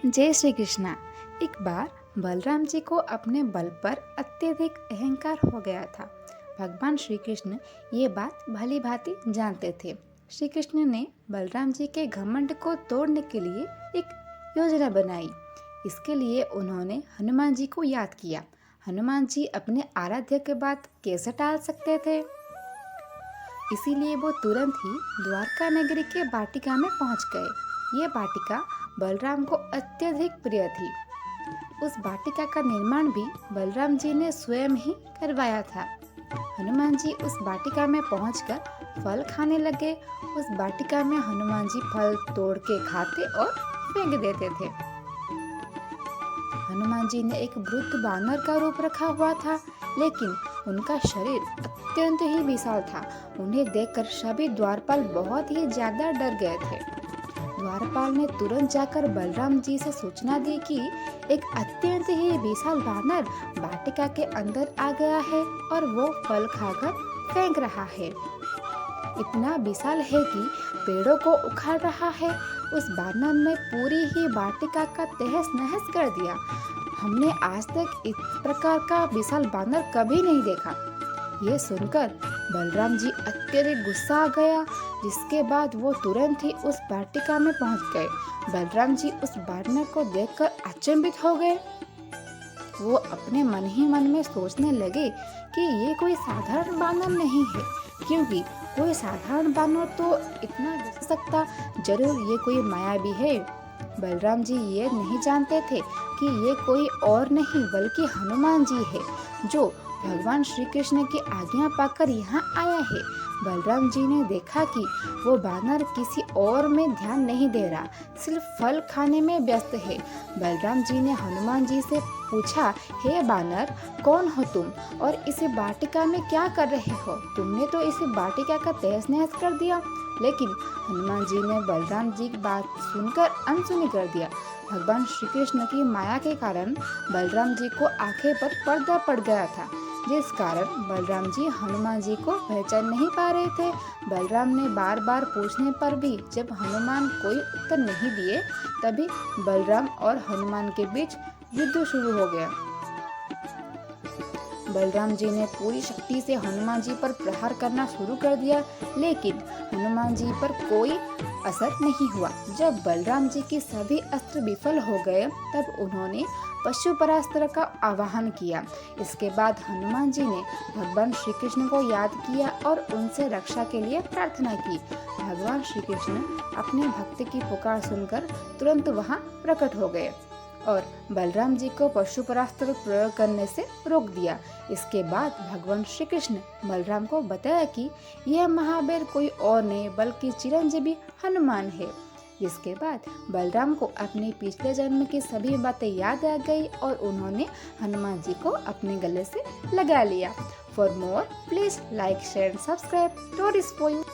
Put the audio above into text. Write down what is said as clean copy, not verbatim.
जय श्री कृष्णा। एक बार बलराम जी को अपने बल पर अत्यधिक अहंकार हो गया था। भगवान श्री कृष्ण ये बात भली भांति जानते थे। श्री कृष्ण ने बलराम जी के घमंड को तोड़ने के लिए एक योजना बनाई। इसके लिए उन्होंने हनुमान जी को याद किया। हनुमान जी अपने आराध्य के बात कैसे टाल सकते थे? इसीलिए वो तुरंत ही द्वारका नगरी के वाटिका में पहुंच गए। ये वाटिका बलराम को अत्यधिक प्रिय थी। उस वाटिका का निर्माण भी बलराम जी ने स्वयं ही करवाया था। हनुमान जी उस वाटिका में पहुंचकर फल खाने लगे। उस वाटिका में हनुमान जी फल तोड़ के खाते और फेंक देते थे। हनुमान जी ने एक वृद्ध बानर का रूप रखा हुआ था, लेकिन उनका शरीर अत्यंत ही विशाल था। उन्हें देखकर सभी द्वारपाल बहुत ही ज्यादा डर गए थे। द्वारपाल ने तुरंत जाकर बलराम जी से सूचना दी कि एक अत्यंत ही विशाल बानर वाटिका के अंदर आ गया है और वो फल खाकर फेंक रहा है। इतना विशाल है कि पेड़ों को उखाड़ रहा है। उस बानर ने पूरी ही वाटिका का तहस नहस कर दिया। हमने आज तक इस प्रकार का विशाल बानर कभी नहीं देखा। ये सुनकर बलराम जी अत्यधिक गुस्सा आ गया, जिसके बाद वो तुरंत ही उस वाटिका में पहुंच गए। बलराम जी उस बानर को देखकर अचंभित हो गए। वो अपने मन ही मन में सोचने लगे कि ये कोई साधारण बानर नहीं है, क्योंकि कोई साधारण बानर तो इतना गुस्सा सकता, जरूर ये कोई मायावी है। बलराम जी ये नहीं जानते थे कि ये कोई और नहीं बल्कि हनुमान जी है, जो भगवान श्री कृष्ण की आज्ञा पाकर यहाँ आया है। बलराम जी ने देखा कि वो बानर किसी और में ध्यान नहीं दे रहा, सिर्फ फल खाने में व्यस्त है। बलराम जी ने हनुमान जी से पूछा, हे बानर, कौन हो तुम और इस वाटिका में क्या कर रहे हो? तुमने तो इस वाटिका का तहस नहस कर दिया। लेकिन हनुमान जी ने बलराम जी की बात सुनकर अनसुनी कर दिया। भगवान श्री कृष्ण की माया के कारण बलराम जी को आंखें पर पर्दा पड़ गया था, जिस कारण बलराम जी हनुमान जी को पहचान नहीं पा रहे थे। बलराम ने बार बार पूछने पर भी जब हनुमान कोई उत्तर नहीं दिए, तभी बलराम और हनुमान के बीच युद्ध शुरू हो गया। बलराम जी ने पूरी शक्ति से हनुमान जी पर प्रहार करना शुरू कर दिया, लेकिन हनुमान जी पर कोई असर नहीं हुआ। जब बलराम जी के सभी अस्त्र विफल हो गए, तब उन्होंने पशुपरास्त्र का आवाहन किया। इसके बाद हनुमान जी ने भगवान श्री कृष्ण को याद किया और उनसे रक्षा के लिए प्रार्थना की। भगवान श्री कृष्ण अपने भक्त की पुकार सुनकर तुरंत वहां प्रकट हो गए और बलराम जी को पशुपरास्त्र प्रयोग करने से रोक दिया। इसके बाद भगवान श्री कृष्ण बलराम को बताया कि यह महावीर कोई और नहीं बल्कि चिरंजीवी हनुमान है। जिसके बाद बलराम को अपने पिछले जन्म की सभी बातें याद आ गई और उन्होंने हनुमान जी को अपने गले से लगा लिया। For more please like share and subscribe stories for you.